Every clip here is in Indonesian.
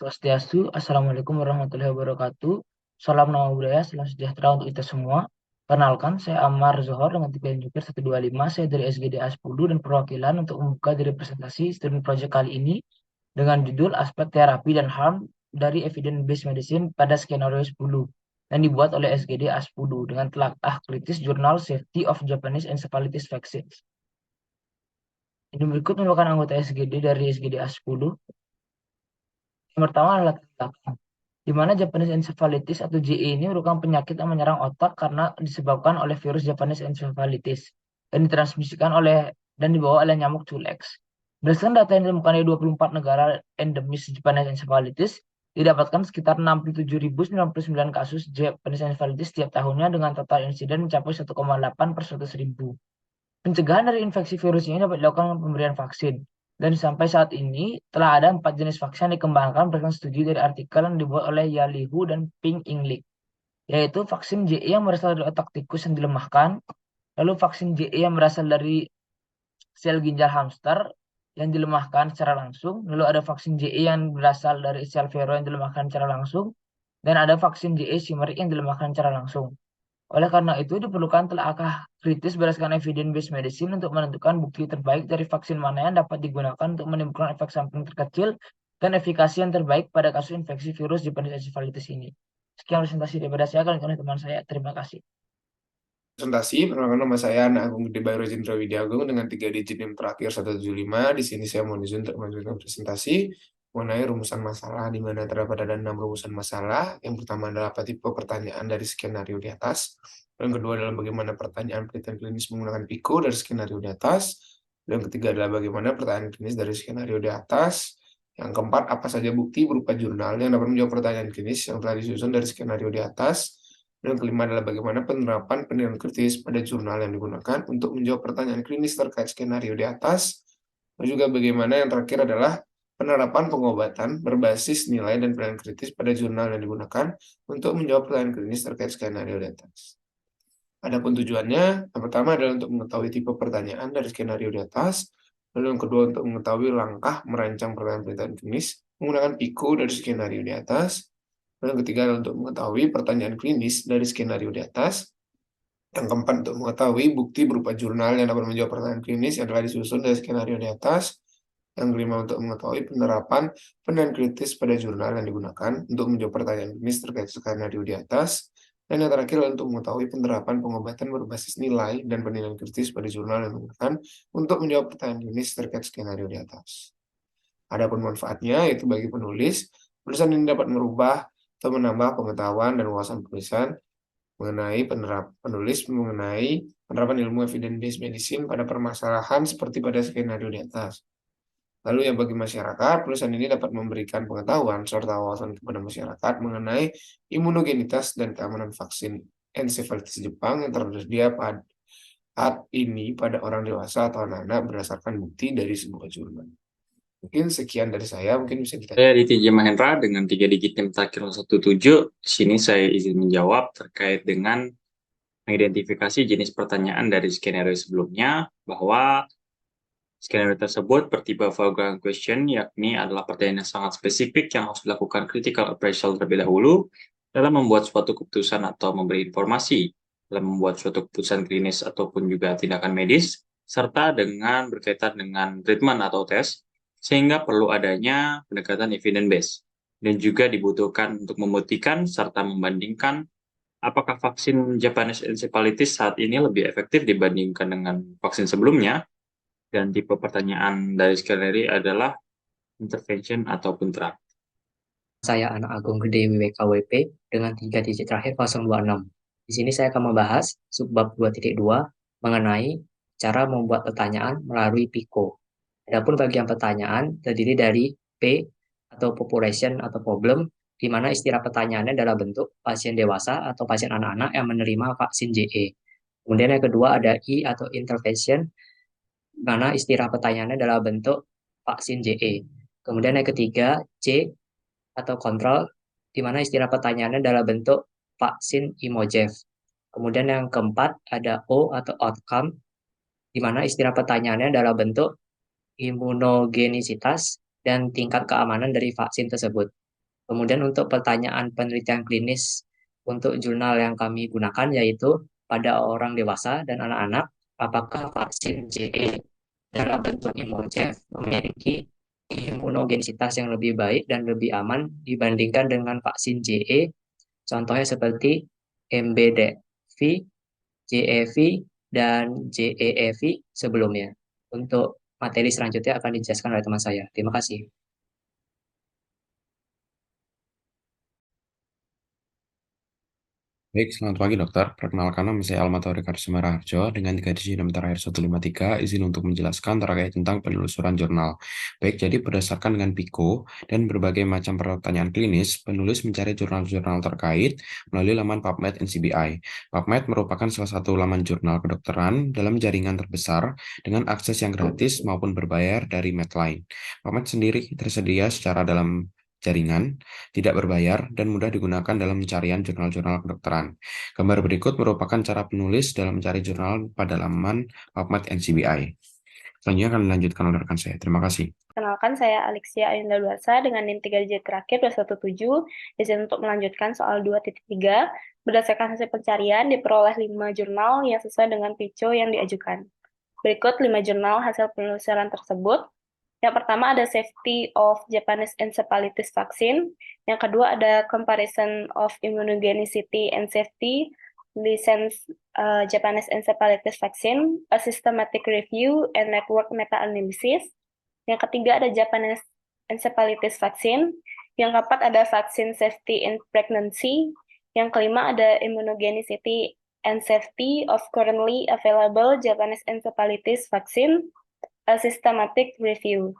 Swastiastu, Assalamualaikum warahmatullahi wabarakatuh. Salam nama budaya, salam sejahtera untuk kita semua. Perkenalkan, saya Ammar Zohor dengan tipe Jupiter 125. Saya dari SGD A10 dan perwakilan untuk membuka dari presentasi student project kali ini dengan judul Aspek Terapi dan Harm dari Evidence-Based Medicine pada skenario 10 yang dibuat oleh SGD A10 dengan telaah kritis jurnal Safety of Japanese Encephalitis Vaccines. Ini berikut merupakan anggota SGD dari SGD A10. Yang pertama adalah latar belakang, di mana Japanese encephalitis atau JE ini merupakan penyakit yang menyerang otak karena disebabkan oleh virus Japanese encephalitis dan ditransmisikan oleh dan dibawa oleh nyamuk Culex. Berdasarkan data yang ditemukan di 24 negara endemis Japanese encephalitis, didapatkan sekitar 67.099 kasus Japanese encephalitis setiap tahunnya dengan total insiden mencapai 1,8 per 100.000. Pencegahan dari infeksi virus ini dapat dilakukan dengan pemberian vaksin. Dan sampai saat ini telah ada 4 jenis vaksin yang dikembangkan berdasarkan studi dari artikel yang dibuat oleh Yalihu dan Ping Inglik, yaitu vaksin JE yang berasal dari otak tikus yang dilemahkan, lalu vaksin JE yang berasal dari sel ginjal hamster yang dilemahkan secara langsung, lalu ada vaksin JE yang berasal dari sel vero yang dilemahkan secara langsung, dan ada vaksin JE chimeric yang dilemahkan secara langsung. Oleh karena itu, diperlukan telahkah kritis berdasarkan evidence-based medicine untuk menentukan bukti terbaik dari vaksin mana yang dapat digunakan untuk menimbulkan efek samping terkecil dan efikasi yang terbaik pada kasus infeksi virus Japanese encephalitis ini. Sekian presentasi daripada saya, kalian oleh teman saya. Terima kasih. Presentasi, perkenalkan nama saya Anak Agung Gede Bayro Jendra Widiagung dengan 3 digit NIM terakhir 175. Di sini saya mau izin untuk melanjutkan presentasi mengenai rumusan masalah, di mana terdapat ada 6 rumusan masalah. Yang pertama adalah apa tipe pertanyaan dari skenario di atas. Yang kedua adalah bagaimana pertanyaan penelitian klinis menggunakan PICO dari skenario di atas. Yang ketiga adalah bagaimana pertanyaan klinis dari skenario di atas. Yang keempat, apa saja bukti berupa jurnal yang dapat menjawab pertanyaan klinis yang telah disusun dari skenario di atas. Dan kelima adalah bagaimana penerapan penilaian kritis pada jurnal yang digunakan untuk menjawab pertanyaan klinis terkait skenario di atas. Dan juga bagaimana yang terakhir adalah penerapan pengobatan berbasis nilai dan penilaian kritis pada jurnal yang digunakan untuk menjawab pertanyaan klinis terkait skenario di atas. Adapun tujuannya, yang pertama adalah untuk mengetahui tipe pertanyaan dari skenario di atas, lalu yang kedua untuk mengetahui langkah merancang pertanyaan klinis menggunakan PICO dari skenario di atas, dan yang ketiga adalah untuk mengetahui pertanyaan klinis dari skenario di atas. Yang keempat untuk mengetahui bukti berupa jurnal yang dapat menjawab pertanyaan klinis yang telah disusun dari skenario di atas. Yang kelima untuk mengetahui penerapan penilaian kritis pada jurnal yang digunakan untuk menjawab pertanyaan klinis terkait skenario di atas. Dan yang terakhir adalah untuk mengetahui penerapan pengobatan berbasis nilai dan penilaian kritis pada jurnal yang digunakan untuk menjawab pertanyaan klinis terkait skenario di atas. Adapun manfaatnya yaitu bagi penulis, tulisan ini dapat merubah atau menambah pengetahuan dan wawasan penulisan mengenai penulis mengenai penerapan ilmu evidence-based medicine pada permasalahan seperti pada skenario di atas. Lalu yang bagi masyarakat, tulisan ini dapat memberikan pengetahuan serta wawasan kepada masyarakat mengenai imunogenitas dan keamanan vaksin encephalitis Jepang yang tersedia pada saat ini pada orang dewasa atau anak-anak berdasarkan bukti dari sebuah jurnal. Mungkin sekian dari saya, mungkin bisa ditanya. Saya Aditya Mahendra dengan 3 digit NIM terakhir 17. Di sini saya izin menjawab terkait dengan mengidentifikasi jenis pertanyaan dari skenario sebelumnya, bahwa skenario tersebut bertipe foreground question, yakni adalah pertanyaan yang sangat spesifik yang harus dilakukan critical appraisal terlebih dahulu dalam membuat suatu keputusan atau memberi informasi, dalam membuat suatu keputusan klinis ataupun juga tindakan medis, serta dengan berkaitan dengan treatment atau tes, sehingga perlu adanya pendekatan evidence-based. Dan juga dibutuhkan untuk membuktikan serta membandingkan apakah vaksin Japanese encephalitis saat ini lebih efektif dibandingkan dengan vaksin sebelumnya. Dan tipe pertanyaan dari skenario adalah intervention ataupun terapi. Saya Anak Agung Gede WKWP dengan 3 digit terakhir 026. Di sini saya akan membahas subbab 2.2 mengenai cara membuat pertanyaan melalui PICO. Adapun bagian pertanyaan terdiri dari P atau population atau problem, di mana istilah pertanyaannya adalah bentuk pasien dewasa atau pasien anak-anak yang menerima vaksin JE. Kemudian yang kedua ada I atau intervention, di mana istilah pertanyaannya adalah bentuk vaksin JE. Kemudian yang ketiga C atau kontrol, di mana istilah pertanyaannya adalah bentuk vaksin Imojev. Kemudian yang keempat ada O atau outcome, di mana istilah pertanyaannya adalah bentuk imunogenisitas dan tingkat keamanan dari vaksin tersebut. Kemudian untuk pertanyaan penelitian klinis untuk jurnal yang kami gunakan yaitu pada orang dewasa dan anak-anak, apakah vaksin JE dalam bentuk imunogen memiliki imunogenisitas yang lebih baik dan lebih aman dibandingkan dengan vaksin JE, contohnya seperti MBDV, JEV, dan JEEV sebelumnya. Untuk materi selanjutnya akan dijelaskan oleh teman saya. Terima kasih. Baik, selamat pagi dokter. Perkenalkan nama saya Almatori Karisma Raharjo dengan 3 digit NIM terakhir 153, izin untuk menjelaskan terkait tentang penelusuran jurnal. Baik, jadi berdasarkan dengan PICO dan berbagai macam pertanyaan klinis, penulis mencari jurnal-jurnal terkait melalui laman PubMed NCBI. PubMed merupakan salah satu laman jurnal kedokteran dalam jaringan terbesar dengan akses yang gratis maupun berbayar dari Medline. PubMed sendiri tersedia secara dalam jaringan, tidak berbayar, dan mudah digunakan dalam pencarian jurnal-jurnal kedokteran. Gambar berikut merupakan cara penulis dalam mencari jurnal pada laman PubMed NCBI. Selanjutnya akan dilanjutkan oleh rekan saya. Terima kasih. Kenalkan, saya Alexia Ayunda Luarsa dengan NIM 3 digit terakhir 217, izin untuk melanjutkan soal 2.3. Berdasarkan hasil pencarian, diperoleh 5 jurnal yang sesuai dengan PICO yang diajukan. Berikut 5 jurnal hasil penelusuran tersebut. Yang pertama ada Safety of Japanese Encephalitis Vaccine. Yang kedua ada Comparison of Immunogenicity and Safety, License Japanese Encephalitis Vaccine, a Systematic Review and Network Meta-Analysis. Yang ketiga ada Japanese Encephalitis Vaccine. Yang keempat ada Vaccine Safety in Pregnancy. Yang kelima ada Immunogenicity and Safety of Currently Available Japanese Encephalitis Vaccine, a Systematic Review.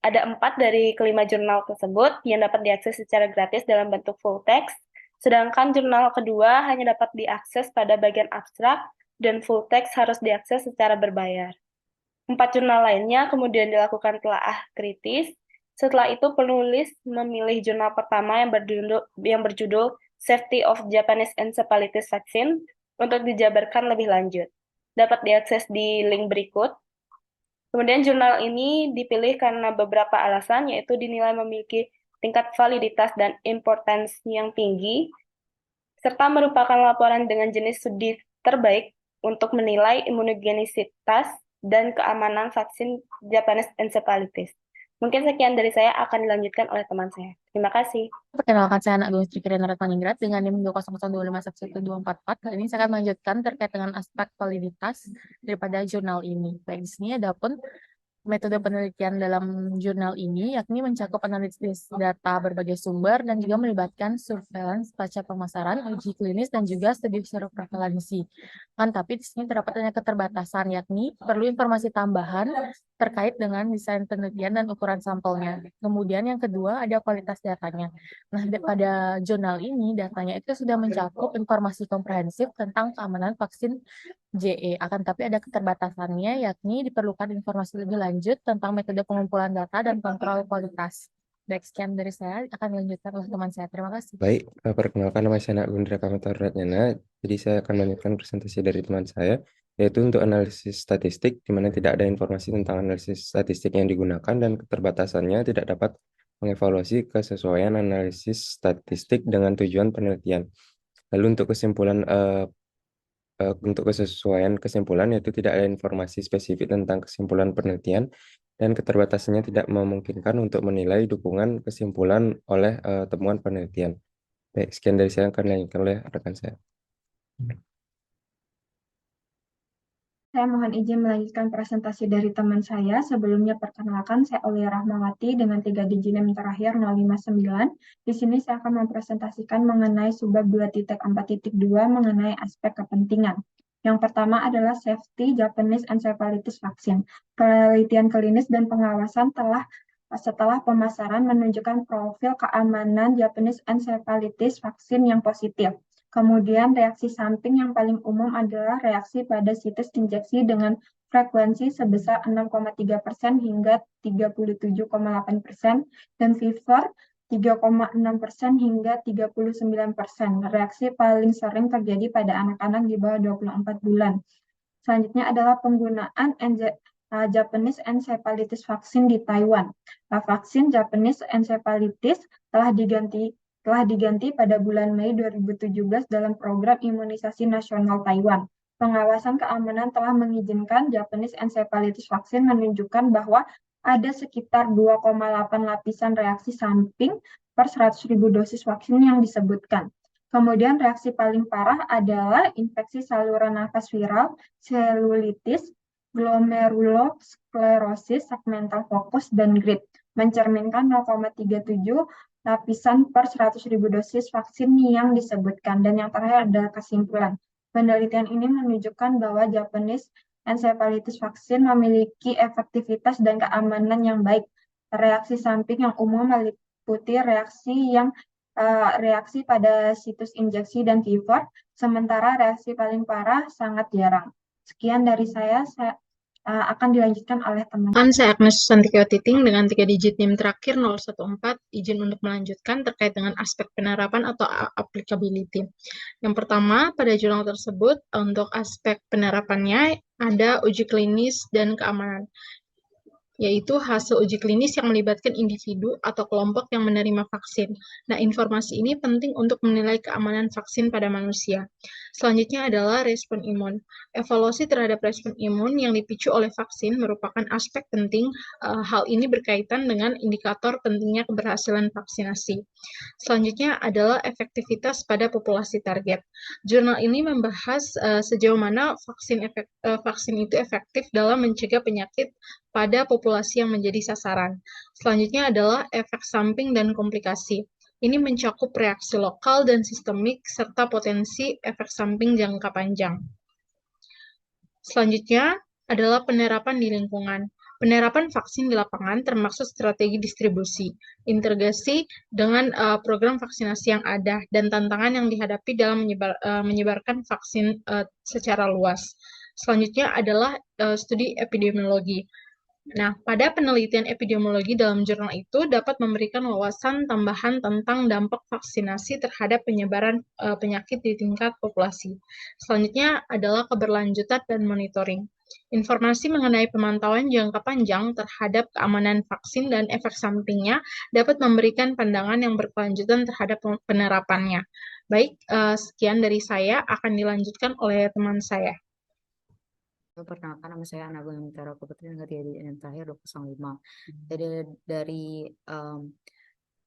Ada 4 dari kelima jurnal tersebut yang dapat diakses secara gratis dalam bentuk full text, sedangkan jurnal kedua hanya dapat diakses pada bagian abstrak dan full text harus diakses secara berbayar. 4 jurnal lainnya kemudian dilakukan telaah kritis. Setelah itu penulis memilih jurnal pertama yang berjudul Safety of Japanese Encephalitis Vaccine untuk dijabarkan lebih lanjut. Dapat diakses di link berikut. Kemudian jurnal ini dipilih karena beberapa alasan, yaitu dinilai memiliki tingkat validitas dan importance yang tinggi, serta merupakan laporan dengan jenis studi terbaik untuk menilai imunogenisitas dan keamanan vaksin Japanese Encephalitis. Mungkin sekian dari saya, akan dilanjutkan oleh teman saya. Terima kasih. Perkenalkan, saya Anak Agung Sri Kirana Ratmaningrat dengan NIM 20025111244. Kali ini saya akan melanjutkan terkait dengan aspek validitas daripada jurnal ini. Baik, di sini ada pun metode penelitian dalam jurnal ini, yakni mencakup analisis data berbagai sumber dan juga melibatkan surveillance pasca pemasaran, uji klinis, dan juga studi seroprevalensi. Tapi di sini terdapat banyak keterbatasan, yakni perlu informasi tambahan terkait dengan desain penelitian dan ukuran sampelnya. Kemudian yang kedua ada kualitas datanya. Nah, pada jurnal ini datanya itu sudah mencakup informasi komprehensif tentang keamanan vaksin JE, akan tapi ada keterbatasannya, yakni diperlukan informasi lebih lanjut tentang metode pengumpulan data dan kontrol kualitas. Baik, sekian dari saya, akan dilanjutkan oleh teman saya. Terima kasih. Baik, perkenalkan nama saya Anak Agung Ratnyana. Jadi saya akan melanjutkan presentasi dari teman saya, yaitu untuk analisis statistik, di mana tidak ada informasi tentang analisis statistik yang digunakan dan keterbatasannya tidak dapat mengevaluasi kesesuaian analisis statistik dengan tujuan penelitian. Lalu untuk kesesuaian kesimpulan, yaitu tidak ada informasi spesifik tentang kesimpulan penelitian dan keterbatasannya tidak memungkinkan untuk menilai dukungan kesimpulan oleh temuan penelitian. Baik, sekian dari saya, akan dilanjutkan oleh rekan saya. Saya mohon izin melanjutkan presentasi dari teman saya. Sebelumnya perkenalkan, saya Aulia Rahmawati dengan 3 digit NIM terakhir 059. Di sini saya akan mempresentasikan mengenai subbab 2.4.2 mengenai aspek kepentingan. Yang pertama adalah Safety Japanese Encephalitis Vaccine. Penelitian klinis dan pengawasan setelah pemasaran menunjukkan profil keamanan Japanese Encephalitis Vaccine yang positif. Kemudian reaksi samping yang paling umum adalah reaksi pada situs injeksi dengan frekuensi sebesar 6,3% hingga 37,8% dan fever 3,6% hingga 39%. Reaksi paling sering terjadi pada anak-anak di bawah 24 bulan. Selanjutnya adalah penggunaan Japanese encephalitis vaksin di Taiwan. Vaksin Japanese encephalitis telah diganti pada bulan Mei 2017 dalam program imunisasi nasional Taiwan. Pengawasan keamanan telah mengizinkan Japanese encephalitis vaksin menunjukkan bahwa ada sekitar 2,8 lapisan reaksi samping per 100.000 dosis vaksin yang disebutkan. Kemudian reaksi paling parah adalah infeksi saluran nafas viral, selulitis, glomerulosklerosis, segmental fokus, dan grip, mencerminkan 0,37 lapisan per 100.000 dosis vaksin yang disebutkan. Dan yang terakhir adalah kesimpulan. Penelitian ini menunjukkan bahwa Japanese encephalitis vaksin memiliki efektivitas dan keamanan yang baik. Reaksi samping yang umum meliputi reaksi pada situs injeksi dan fever, sementara reaksi paling parah sangat jarang. Sekian dari saya akan dilanjutkan oleh teman. Saya Agnes Susantika Titing dengan 3 digit NIM terakhir 014, izin untuk melanjutkan terkait dengan aspek penerapan atau applicability. Yang pertama, pada jurnal tersebut untuk aspek penerapannya ada uji klinis dan keamanan, yaitu hasil uji klinis yang melibatkan individu atau kelompok yang menerima vaksin. Nah, informasi ini penting untuk menilai keamanan vaksin pada manusia. Selanjutnya adalah respon imun. Evaluasi terhadap respon imun yang dipicu oleh vaksin merupakan aspek penting. Hal ini berkaitan dengan indikator pentingnya keberhasilan vaksinasi. Selanjutnya adalah efektivitas pada populasi target. Jurnal ini membahas sejauh mana vaksin itu efektif dalam mencegah penyakit pada populasi yang menjadi sasaran. Selanjutnya adalah efek samping dan komplikasi. Ini mencakup reaksi lokal dan sistemik, serta potensi efek samping jangka panjang. Selanjutnya adalah penerapan di lingkungan. Penerapan vaksin di lapangan termasuk strategi distribusi, integrasi dengan program vaksinasi yang ada, dan tantangan yang dihadapi dalam menyebarkan vaksin secara luas. Selanjutnya adalah studi epidemiologi. Nah, pada penelitian epidemiologi dalam jurnal itu dapat memberikan wawasan tambahan tentang dampak vaksinasi terhadap penyebaran penyakit di tingkat populasi. Selanjutnya adalah keberlanjutan dan monitoring. Informasi mengenai pemantauan jangka panjang terhadap keamanan vaksin dan efek sampingnya dapat memberikan pandangan yang berkelanjutan terhadap penerapannya. Baik, sekian dari saya, akan dilanjutkan oleh teman saya. Perkenalkan, nama saya Ana Gumintara Putri dengan 3 digit NIM terakhir 205. Jadi dari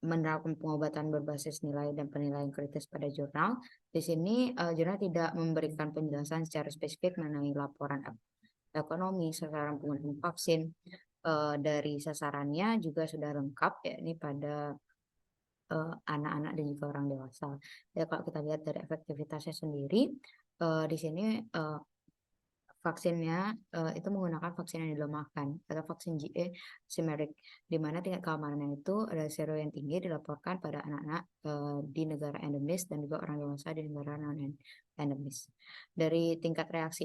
menerapkan pengobatan berbasis nilai dan penilaian kritis pada jurnal, di sini jurnal tidak memberikan penjelasan secara spesifik mengenai laporan ekonomi sasaran penggunaan vaksin. Dari sasarannya juga sudah lengkap, yakni pada anak-anak dan juga orang dewasa. Ya, kalau kita lihat dari efektivitasnya sendiri, di sini vaksinnya itu menggunakan vaksin yang dilemahkan atau vaksin GA Simeric, di mana tingkat keamanannya itu ada sero yang tinggi dilaporkan pada anak-anak di negara endemis dan juga orang dewasa di negara non-endemis. Dari tingkat reaksi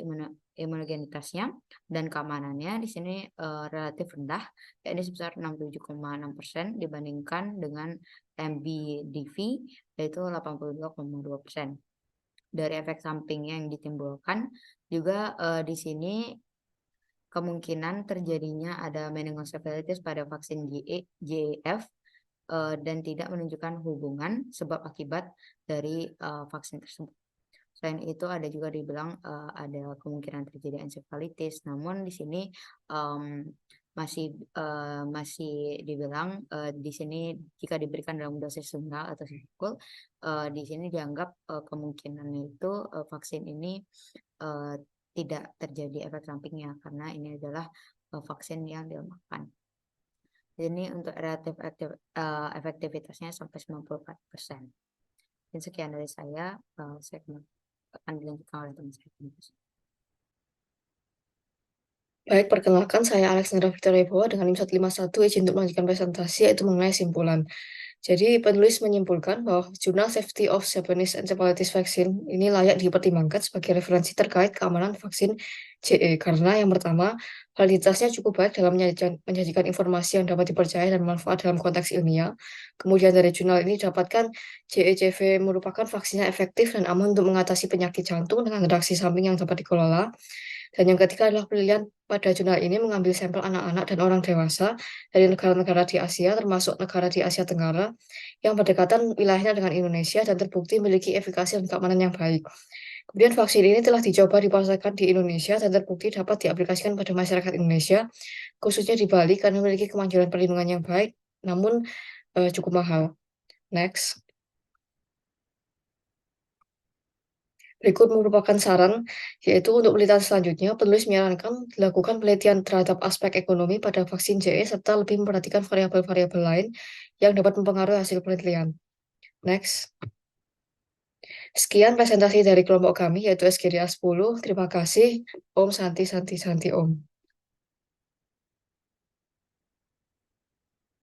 imunogenitasnya dan keamanannya di sini relatif rendah, yakni sebesar 67,6% dibandingkan dengan MBDV yaitu 82,2%. Dari efek samping yang ditimbulkan juga di sini kemungkinan terjadinya ada meningoencephalitis pada vaksin GEF dan tidak menunjukkan hubungan sebab akibat dari vaksin tersebut. Selain itu ada juga dibilang ada kemungkinan terjadi encephalitis, namun di sini masih dibilang di sini jika diberikan dalam dosis tunggal atau sikul, di sini dianggap kemungkinannya itu vaksin ini tidak terjadi efek sampingnya karena ini adalah vaksin yang dilemahkan. Ini untuk relatif efektivitasnya sampai 94%. Dan sekian dari saya akan dilanjutkan oleh teman saya. Baik, perkenalkan saya Alexandra Victoria Bowa dengan NIM 151, izin untuk melanjutkan presentasi yaitu mengenai simpulan. Jadi penulis menyimpulkan bahwa jurnal Safety of Japanese Encephalitis Vaccine ini layak dipertimbangkan sebagai referensi terkait keamanan vaksin JE karena yang pertama, validitasnya cukup baik dalam menyajikan informasi yang dapat dipercaya dan bermanfaat dalam konteks ilmiah. Kemudian dari jurnal ini didapatkan JECV merupakan vaksin yang efektif dan aman untuk mengatasi penyakit jantung dengan reaksi samping yang dapat dikelola. Dan yang ketiga adalah penelitian pada jurnal ini mengambil sampel anak-anak dan orang dewasa dari negara-negara di Asia, termasuk negara di Asia Tenggara, yang berdekatan wilayahnya dengan Indonesia dan terbukti memiliki efikasi dan keamanan yang baik. Kemudian vaksin ini telah dicoba dipasarkan di Indonesia dan terbukti dapat diaplikasikan pada masyarakat Indonesia, khususnya di Bali karena memiliki kemanjuran perlindungan yang baik, namun cukup mahal. Next. Berikut merupakan saran, yaitu untuk penelitian selanjutnya, penulis menyarankan dilakukan penelitian terhadap aspek ekonomi pada vaksin JE serta lebih memperhatikan variabel-variabel lain yang dapat mempengaruhi hasil penelitian. Next. Sekian presentasi dari kelompok kami, yaitu SGDA 10. Terima kasih. Om Santi Santi Santi Om.